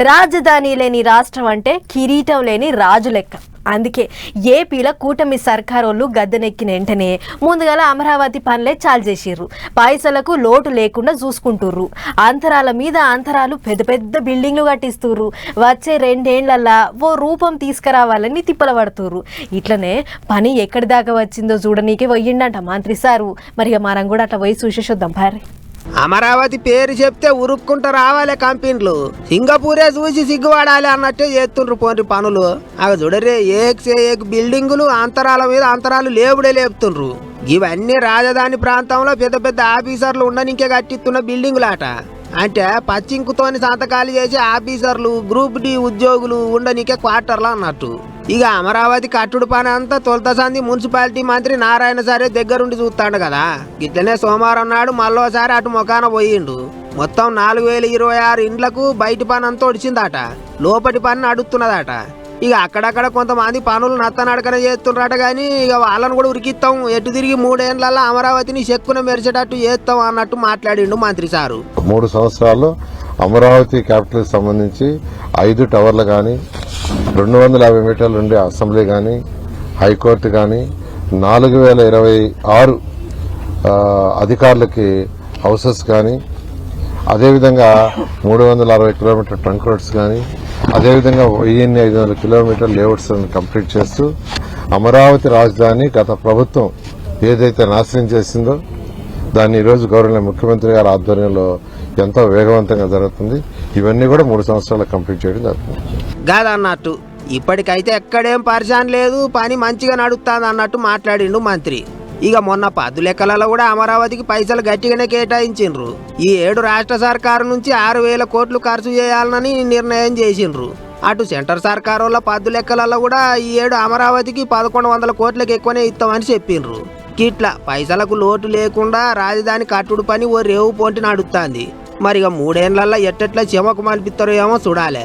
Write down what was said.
రాజధాని లేని రాష్ట్రం అంటే కిరీటం లేని రాజు లెక్క. అందుకే ఏపీలో కూటమి సర్కారోళ్ళు గద్దెనెక్కిన వెంటనే ముందుగాల అమరావతి పనులే చాలు చేసిర్రు. పైసలకు లోటు లేకుండా చూసుకుంటుర్రు. అంతరాల మీద అంతరాలు పెద్ద పెద్ద బిల్డింగ్లు కట్టిస్తుర్రు. వచ్చే 2 ఏళ్లల్లా ఓ రూపం తీసుకురావాలని తిప్పల పడుతుర్రు. ఇట్లనే పని ఎక్కడి దాకా వచ్చిందో చూడనీకే పోయిండంట మంత్రి సారు. మరి మనం కూడా అట్లా పోయి చూసేసొద్దాం భారీ. అమరావతి పేరు చెప్తే ఉరుక్కుంటూ రావాలి కంపెనీలు. సింగపూరే చూసి సిగ్గుపడాలి అన్నట్టే చేస్తుండ్రు పోండి పనులు. అవి చూడరే ఏక్ బిల్డింగులు అంతరాల మీద అంతరాలు లేపుడే లేపుతుండ్రు. ఇవన్నీ రాజధాని ప్రాంతంలో పెద్ద పెద్ద ఆఫీసర్లు ఉండనికే కట్టిస్తున్న బిల్డింగులాట. అంటే పచ్చింకుతోని సంతకాలు చేసే ఆఫీసర్లు గ్రూప్ డి ఉద్యోగులు ఉండనికే క్వార్టర్లు అన్నట్టు. ఇక అమరావతి కట్టుడు పని అంతా తొలత సంది మున్సిపాలిటీ మంత్రి నారాయణ సారే దగ్గరుండి చూస్తాడు కదా. ఇట్లనే సోమవారం నాడు మళ్ళోసారి అటు మొకాన పోయిండు. మొత్తం 4026 ఇండ్లకు బయట పని అంతా ఒడిచిందట. లోపటి పని అడుగుతున్నదట. ఇక అక్కడక్కడ కొంతమంది పనులు నత్తనడకన చేస్తుండ్రట. కానీ ఇక వాళ్ళని కూడా ఉరికిస్తాం, ఎటు తిరిగి 3 ఏళ్లలో అమరావతిని చెక్కున మెరిచేటట్టు చేస్తాం అన్నట్టు మాట్లాడిండు మంత్రి సారు. 3 సంవత్సరాల్లో అమరావతి క్యాపిటల్ సంబంధించి 5 టవర్లు కానీ, 250 మీటర్ల నుండి అసెంబ్లీ కానీ, హైకోర్టు కానీ, 4026 అధికారులకి హౌసెస్ కానీ, అదేవిధంగా 360 కిలోమీటర్ ట్రంక్ రోడ్స్ కానీ, అదేవిధంగా 1500 కిలోమీటర్ లేఅవుట్స్ కంప్లీట్ చేస్తూ అమరావతి రాజధాని గత ప్రభుత్వం ఏదైతే నాశనం చేసిందో దాన్ని ఈరోజు గౌరవ ముఖ్యమంత్రి గారి ఆధ్వర్యంలో ఎంతో వేగవంతంగా జరుగుతుంది. ఇవన్నీ కూడా 3 సంవత్సరాలు కంప్లీట్ చేయడం జరుగుతుంది. కాదన్నట్టు ఇప్పటికైతే ఎక్కడేం పరిశాన్ లేదు, పని మంచిగా నడుస్తుంది అన్నట్టు మాట్లాడిండు మంత్రి. ఇక మొన్న 10 లెక్కలలో కూడా అమరావతికి పైసలు గట్టిగానే కేటాయించిండ్రు. ఈ 7 రాష్ట్ర సర్కారు నుంచి 6000 కోట్లు ఖర్చు చేయాలని నిర్ణయం చేసిండ్రు. అటు సెంటర్ సర్కారు వాళ్ళ 10 లెక్కలలో కూడా ఈ 7 అమరావతికి 1100 కోట్లకు ఎక్కువనే ఇస్తామని చెప్పిండ్రు. ఇట్లా పైసలకు లోటు లేకుండా రాజధాని కట్టుడు పని ఓ రేవు పోటీ నడుస్తుంది. మరి ఇక 3 ఏళ్లలో ఎట్టెట్లా చెమకు మలిపిస్తారో ఏమో చూడాలి.